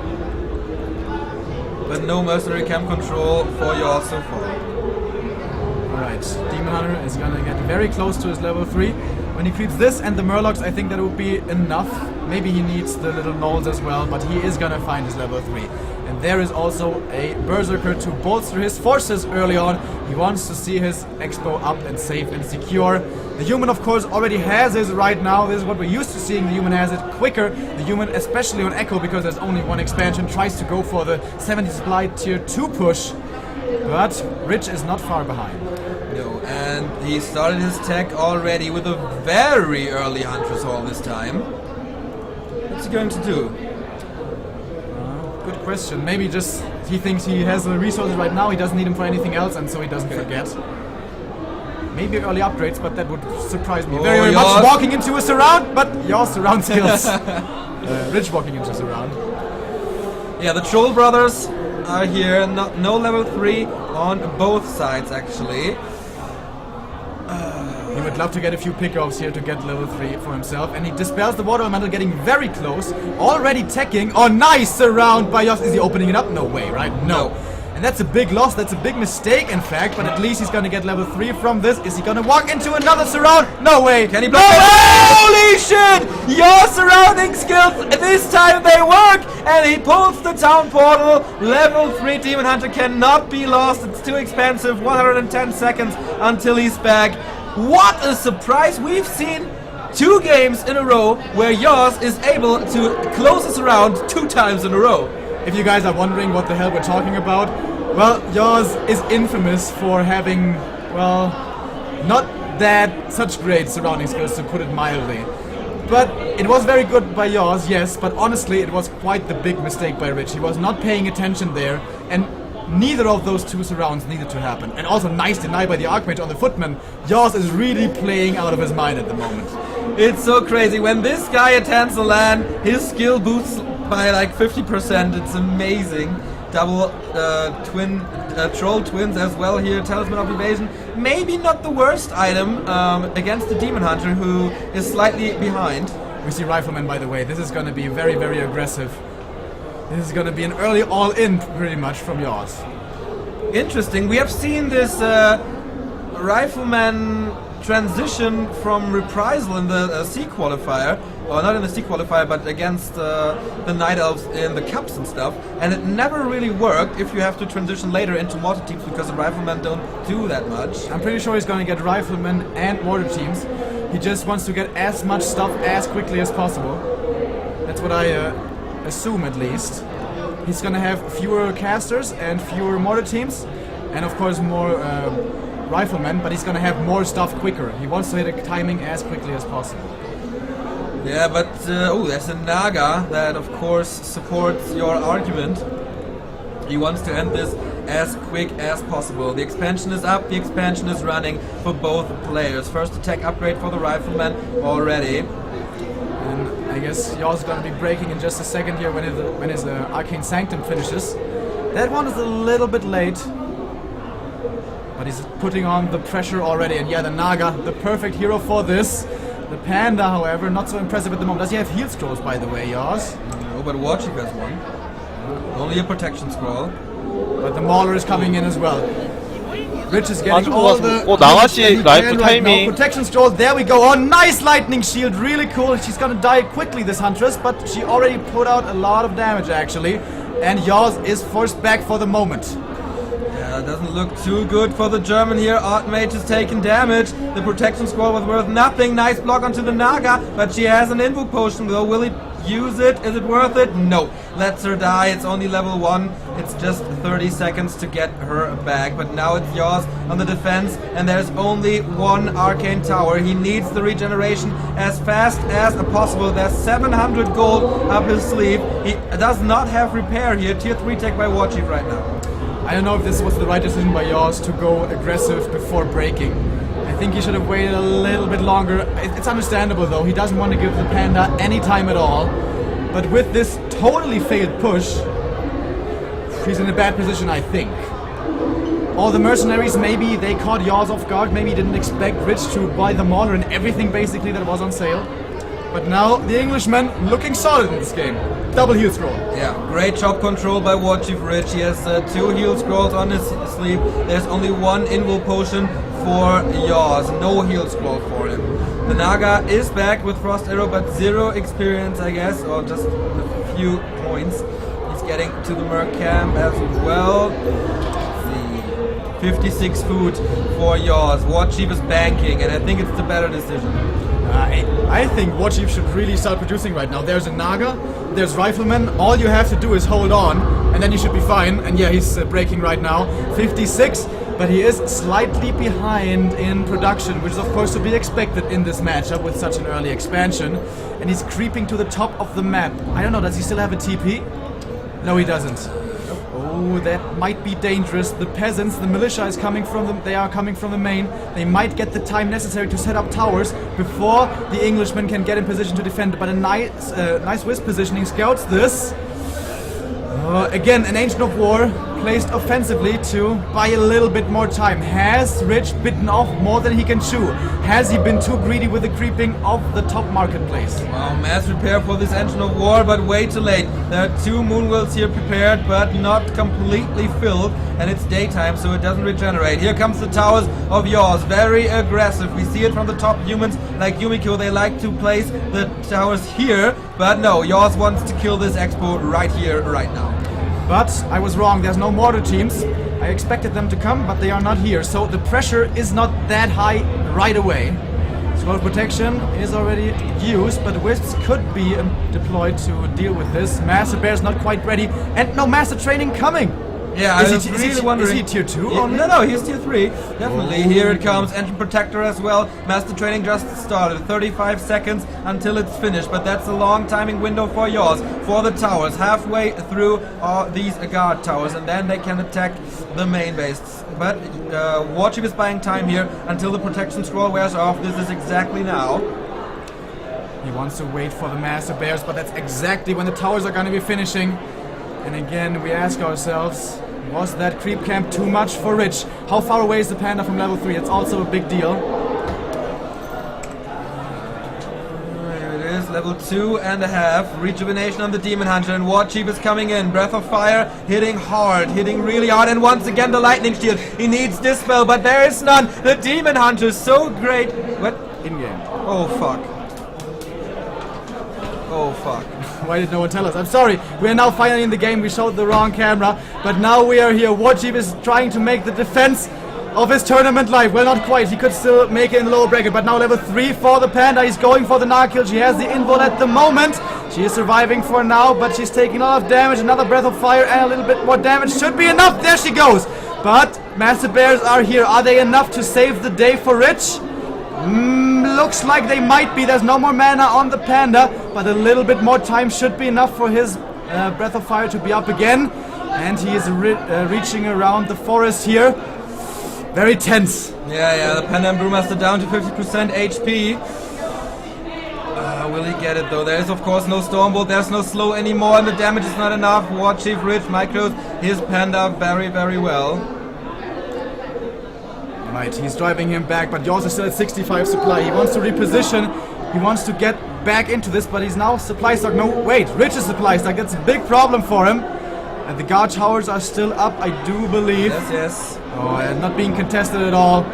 But no mercenary camp control for yAwS so far. Alright, Demon Hunter is gonna get very close to his level 3. When he creeps this and the Murlocs, I think that would be enough. Maybe he needs the little gnolls as well, but he is gonna find his level 3. And there is also a Berserker to bolster his forces early on. He wants to see his Expo up and safe and secure. The human, of course, already has his right now. This is what we're used to seeing. The human has it quicker. The human, especially on Echo, because there's only one expansion, tries to go for the 70 supply tier 2 push. But Rich is not far behind. No, and he started his tech already with a very early Huntress Hall this time. What's he going to do? Good question. Maybe just he thinks he has the resources right now, he doesn't need them for anything else, and so he doesn't forget. Maybe early upgrades, but that would surprise me very much. Walking into a surround, but your surround skills. Rich walking into surround. Yeah, the Troll Brothers are here. No level 3 on both sides, actually. He would love to get a few pickoffs here to get level 3 for himself, and he dispels the water elemental, getting very close. Already teching. Oh, nice surround by yAwS. Is he opening it up? No way, right? No. And that's a big loss. That's a big mistake, in fact. But at least he's gonna get level 3 from this. Is he gonna walk into another surround? No way. Can he block it? Holy shit! Your surrounding skills this time they work, and he pulls the town portal. Level 3 Demon Hunter cannot be lost. It's too expensive. 110 seconds until he's back. What a surprise! We've seen 2 games in a row where yAwS is able to close us around 2 times in a row. If you guys are wondering what the hell we're talking about, well, yAwS is infamous for having, well, not such great surrounding skills, to put it mildly. But it was very good by yAwS, yes, but honestly it was quite the big mistake by Rich. He was not paying attention there, and neither of those 2 surrounds needed to happen. And also nice deny by the Archmage on the Footman. yAwS is really playing out of his mind at the moment. It's so crazy. When this guy attends the LAN, his skill boosts by like 50%. It's amazing. Double troll twins as well here. Talisman of Evasion. Maybe not the worst item against the Demon Hunter, who is slightly behind. We see Rifleman, by the way. This is going to be very, very aggressive. This is gonna be an early all-in pretty much from yAwS. Interesting. We have seen this rifleman transition from reprisal in the C qualifier, or not in the C qualifier, but against the Night Elves in the cups and stuff, and it never really worked if you have to transition later into mortar teams because the riflemen don't do that much. I'm pretty sure he's gonna get riflemen and mortar teams. He just wants to get as much stuff as quickly as possible. That's what I assume, at least. He's gonna have fewer casters and fewer mortar teams, and of course more riflemen, but he's gonna have more stuff quicker. He wants to hit a timing as quickly as possible. Yeah, but there's a Naga that of course supports your argument. He wants to end this as quick as possible. The expansion is up, the expansion is running for both players. First attack upgrade for the rifleman already. And I guess yAwS is gonna be breaking in just a second here when his Arcane Sanctum finishes. That one is a little bit late, but he's putting on the pressure already. And yeah, the Naga, the perfect hero for this. The Panda, however, not so impressive at the moment. Does he have heal scrolls, by the way, yAwS? No, but Warchief has one. Only a protection scroll. But the Mauler is coming in as well. Rich is getting all the... 나가시 라이프 타이밍. Protection scroll, there we go. Oh, nice lightning shield, really cool. She's gonna die quickly, this Huntress, but she already put out a lot of damage, actually. And yAwS is forced back for the moment. Yeah, it doesn't look too good for the German here. Archmage is taking damage. The protection scroll was worth nothing. Nice block onto the Naga, but she has an invoke potion though. Will he use it? Is it worth it? No. Lets her die. It's only level 1. It's just 30 seconds to get her back. But now it's yAwS on the defense, and there's only one arcane tower. He needs the regeneration as fast as possible. There's 700 gold up his sleeve. He does not have repair here. Tier 3 tech by Warchief right now. I don't know if this was the right decision by yAwS to go aggressive before breaking. I think he should have waited a little bit longer. It's understandable though, he doesn't want to give the Panda any time at all. But with this totally failed push, he's in a bad position, I think. All the mercenaries, maybe they caught yAwS off guard, maybe didn't expect Rich to buy the Mauler and everything basically that was on sale. But now the Englishman looking solid in this game. Double heal scroll. Yeah, great job control by WarchiefRich. He has 2 heal scrolls on his sleeve. There's only 1 invul potion for yAwS. No heal scroll for him. The Naga is back with Frost Arrow, but 0 experience, I guess, or just a few points. He's getting to the Merc camp as well. Let's see. 56 food for yAwS. Warchief is banking, and I think it's the better decision. I think Warchief should really start producing right now. There's a Naga, there's Rifleman. All you have to do is hold on, and then you should be fine. And yeah, he's breaking right now. 56, but he is slightly behind in production, which is of course to be expected in this matchup with such an early expansion. And he's creeping to the top of the map. I don't know, does he still have a TP? No, he doesn't. Oh, that might be dangerous. The peasants, the militia is coming from them. They are coming from the main. They might get the time necessary to set up towers before the Englishman can get in position to defend. But a nice wisp positioning scouts this. Again, an Ancient of War placed offensively to buy a little bit more time. Has Rich bitten off more than he can chew? Has he been too greedy with the creeping of the top marketplace? Wow, mass repair for this Engine of War, but way too late. There are 2 Moonwells here prepared, but not completely filled, and it's daytime, so it doesn't regenerate. Here comes the towers of yAwS, very aggressive. We see it from the top humans like Yumiko. They like to place the towers here, but no, yAwS wants to kill this expo right here, right now. But I was wrong, there's no mortar teams. I expected them to come, but they are not here. So the pressure is not that high right away. Scroll protection is already used, but Wisps could be deployed to deal with this. Master Bear is not quite ready, and no Master Training coming! Yeah, I was really wondering. Is he tier 2 yeah, only? No, he's tier 3. Definitely. Oh. Here it comes. Engine Protector as well. Master Training just started. 35 seconds until it's finished. But that's a long timing window for yAwS. For the towers. Halfway through these guard towers. And then they can attack the main base. But Warchief is buying time here until the protection scroll wears off. This is exactly now. He wants to wait for the Master Bears, but that's exactly when the towers are going to be finishing. And again, we ask ourselves, was that creep camp too much for Rich? How far away is the Panda from level 3? It's also a big deal. There it is, level Level 2.5. Rejuvenation on the Demon Hunter, and Warchief is coming in. Breath of Fire hitting hard, hitting really hard, and once again the Lightning Shield. He needs Dispel, but there is none. The Demon Hunter is so great. What? In-game. Oh fuck. Oh fuck. Why did no one tell us? I'm sorry. We are now finally in the game. We showed the wrong camera, but now we are here. Warchief is trying to make the defense of his tournament life. Well, not quite. He could still make it in the lower bracket, but now level 3 for the Panda. He's going for the Narkill. She has the invul at the moment. She is surviving for now, but she's taking a lot of damage. Another Breath of Fire and a little bit more damage should be enough. There she goes. But Massive Bears are here. Are they enough to save the day for Rich? Looks like they might be. There's no more mana on the Panda, but a little bit more time should be enough for his Breath of Fire to be up again. And he is reaching around the forest here. Very tense. Yeah, the Panda and Brewmaster down to 50% HP. Will he get it though? There is of course no Stormbolt, there's no slow anymore, and the damage is not enough. WarchiefRich micros his Panda very, very well. Right, he's driving him back, but yAwS is still at 65 supply. He wants to reposition, he wants to get back into this, but he's now supply stuck. No, wait, Rich is supply stuck. That's a big problem for him. And the guard towers are still up, I do believe. Yes. Oh, and not being contested at all.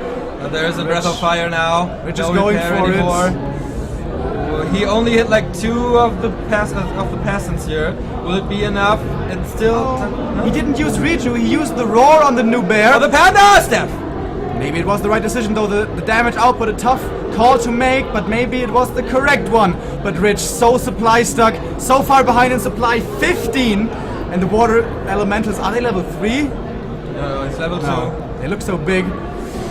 There's a Breath of Fire now. Rich is going for it. He only hit like 2 of the peasants here. Will it be enough? It's still... No? He didn't use Reju, he used the Roar on the new bear. Oh, the Panda, Steph! Maybe it was the right decision though, the damage output, a tough call to make, but maybe it was the correct one. But Rich, so supply stuck, so far behind in supply, 15. And the water elementals, are they level 3? No, it's level 2. No, they look so big.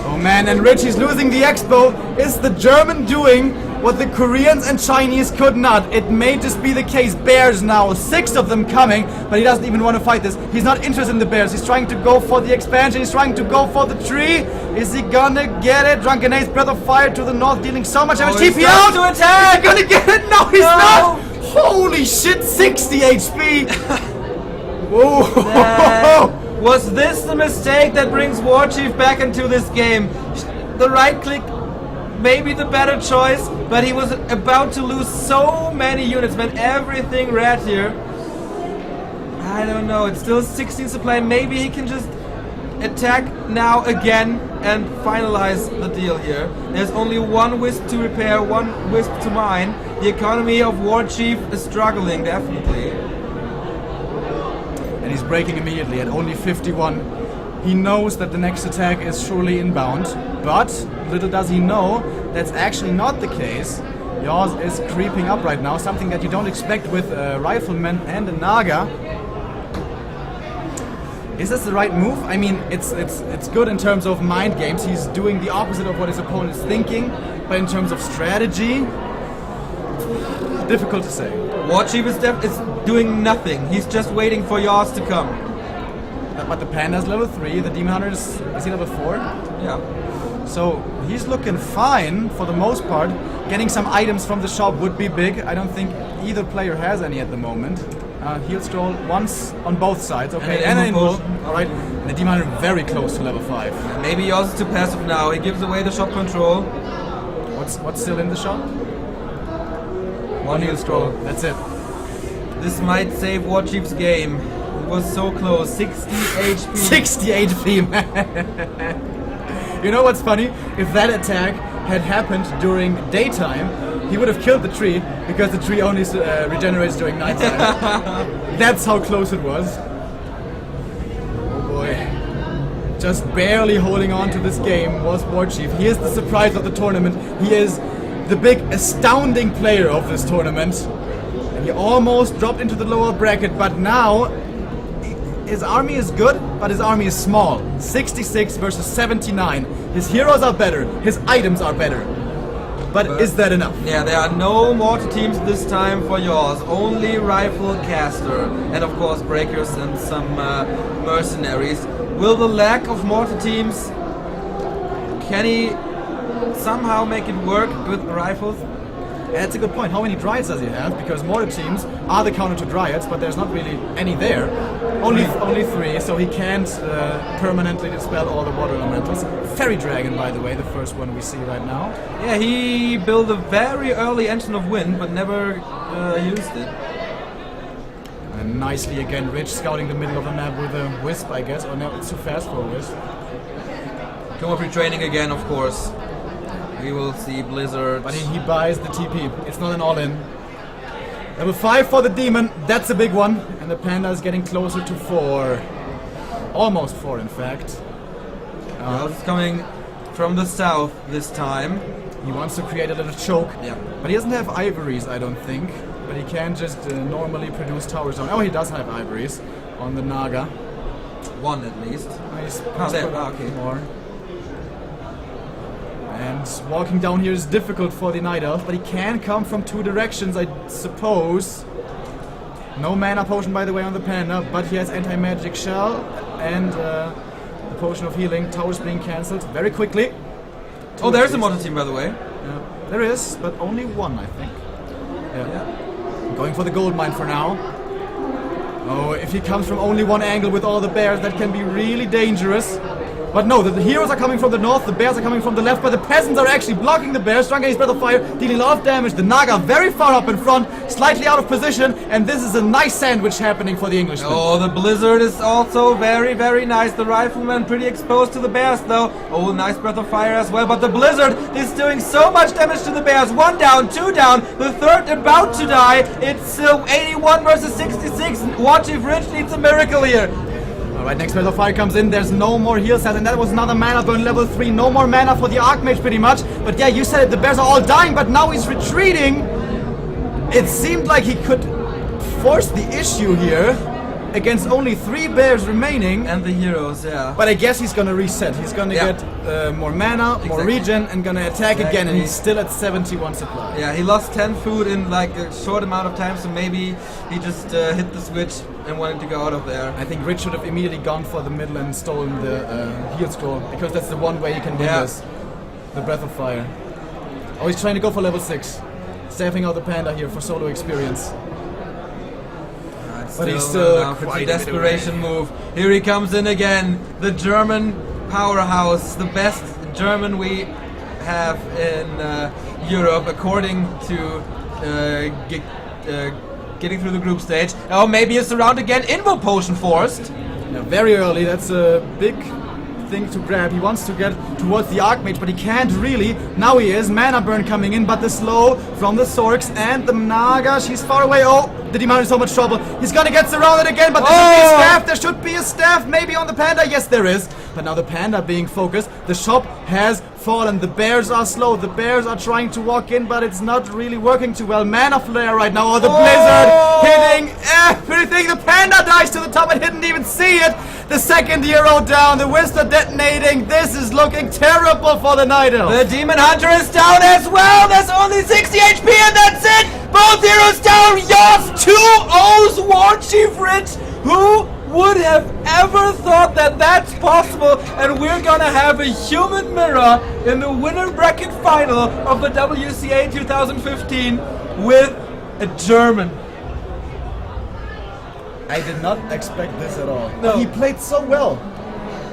Oh man, and Rich, he's losing the Expo. Is the German doing what the Koreans and Chinese could not? It may just be the case. Bears now, 6 of them coming, but he doesn't even want to fight this. He's not interested in the bears. He's trying to go for the expansion. He's trying to go for the tree. Is he gonna get it? Drunken Ace, Breath of Fire to the north, dealing so much damage. TP out! To attack! Is he gonna get it? No, he's not! Holy shit, 60 HP! Whoa! Was this the mistake that brings Warchief back into this game? The right click, maybe the better choice, but he was about to lose so many units, man. Everything red here. I don't know, it's still 16 supply. Maybe he can just attack now again and finalize the deal here. There's only 1 Wisp to repair, 1 Wisp to mine. The economy of Warchief is struggling, definitely. And he's breaking immediately at only 51. He knows that the next attack is surely inbound, but little does he know that's actually not the case. yAwS is creeping up right now, something that you don't expect with a Rifleman and a Naga. Is this the right move? I mean, it's good in terms of mind games. He's doing the opposite of what his opponent is thinking, but in terms of strategy, difficult to say. Warchief is doing nothing. He's just waiting for yAwS to come. But the Panda's level 3, the Demon Hunter is he level 4? Yeah. So he's looking fine for the most part. Getting some items from the shop would be big. I don't think either player has any at the moment. Heal scroll once on both sides. Okay, and an invul. Alright. And the Demon Hunter very close to level 5. Yeah, maybe yAwS is too passive now. He gives away the shop control. What's still in the shop? 1 heal scroll. That's it. This might save Warchief's game. It was so close. 60 HP. 60 HP, man. You know what's funny? If that attack had happened during daytime, he would have killed the tree, because the tree only regenerates during nighttime. That's how close it was. Oh boy. Just barely holding on to this game was Warchief. He is the surprise of the tournament. He is the big astounding player of this tournament. And he almost dropped into the lower bracket, but now his army is good, but his army is small. 66 versus 79. His heroes are better, his items are better. But is that enough? Yeah, there are no mortar teams this time for yAwS. Only Rifle Caster. And of course Breakers and some mercenaries. Will the lack of mortar teams, can he somehow make it work with rifles? That's a good point. How many Dryads does he have? Because mortar teams are the counter to Dryads, but there's not really any there. Only 3, so he can't permanently dispel all the water elementals. Fairy Dragon, by the way, the first one we see right now. Yeah, he built a very early engine of wind, but never used it. And nicely again, Rich scouting the middle of the map with a Wisp, I guess. Oh no, it's too fast for a Wisp. Come up retraining again, of course. We will see Blizzard. But he buys the TP. It's not an all-in. Level 5 for the Demon. That's a big one. And the Panda is getting closer to 4. Almost 4, in fact. It's coming from the south this time. He wants to create a little choke. Yeah. But he doesn't have ivories, I don't think. But he can just normally produce towers down. Oh, he does have ivories on the Naga. One at least. He's there. Okay. More. And walking down here is difficult for the Night Elf, but he can come from 2 directions, I suppose. No mana potion, by the way, on the Panda, but he has anti-magic shell and the potion of healing. Towers being cancelled very quickly. Oh, there's a modern team, by the way. Yeah, there is, but only 1, I think. Yeah. Going for the gold mine for now. Oh, if he comes from only 1 angle with all the bears, that can be really dangerous. But no, the heroes are coming from the north, the bears are coming from the left, but the peasants are actually blocking the bears. Strong Breath of Fire, dealing a lot of damage. The Naga very far up in front, slightly out of position, and this is a nice sandwich happening for the Englishman. Oh, the Blizzard is also very, very nice. The Rifleman pretty exposed to the bears, though. Oh, nice Breath of Fire as well, but the Blizzard is doing so much damage to the bears. 1 down, 2 down, the third about to die. It's 81 versus 66. WarchiefRich needs a miracle here. Alright, next Breath of Fire comes in, there's no more heal set, and that was another mana burn, level 3, no more mana for the Archmage pretty much. But yeah, you said it, the bears are all dying, but now he's retreating. It seemed like he could force the issue here against only 3 bears remaining. And the heroes, yeah. But I guess he's gonna reset, he's gonna get more mana, more regen, and gonna attack again, and he's still at 71 supply. Yeah, he lost 10 food in like a short amount of time, so maybe he just hit the switch and wanted to go out of there. I think Rich should have immediately gone for the middle and stolen the heal scroll, because that's the one way he can win this. The Breath of Fire. Oh, he's trying to go for level 6. Staffing out the Panda here for solo experience. But he's still quite a desperation move. Here he comes in again. The German powerhouse, the best German we have in Europe, according to getting through the group stage. Oh, maybe he's around again. Invo potion forced. Yeah, very early. That's a big thing to grab. He wants to get towards the Archmage, but he can't really. Now he is. Mana burn coming in, but the slow from the Sorks and the Naga. She's far away. Oh, the Demon is in so much trouble. He's gonna get surrounded again, but there should be a staff. There should be a staff maybe on the Panda. Yes, there is. But now the Panda being focused. The shop has fallen. The bears are slow. The bears are trying to walk in, but it's not really working too well. Mana Flare right now. Oh, the Blizzard hitting everything. The Panda dies to the top. I didn't even see it. The second hero down. The Whisper detonating. This is looking terrible for the Night Elf. The Demon Hunter is down as well. There's only 60 HP and that's it. Both heroes down. yAwS 2-0's WarchiefRich. Who would have ever thought that that's possible? And we're gonna have a human mirror in the winner bracket final of the WCA 2015 with a German. I did not expect this at all. No. He played so well.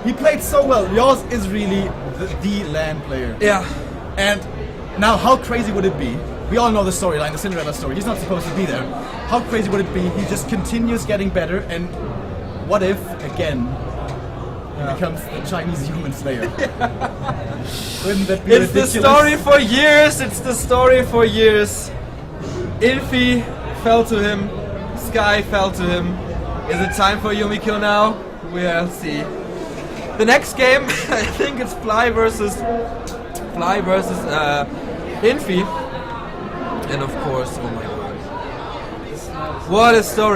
He played so well. yAwS is really the LAN player. Yeah. And now how crazy would it be? We all know the storyline, the Cinderella story. He's not supposed to be there. How crazy would it be? He just continues getting better, and what if, again, he becomes the Chinese human slayer? Wouldn't that be It's ridiculous? the story for years. It's the story for years. Ilfi fell to him. Sky fell to him. Is it time for Yumiko now? We'll see. The next game, I think it's Fly versus Ilfi. And of course, oh my god. What a story.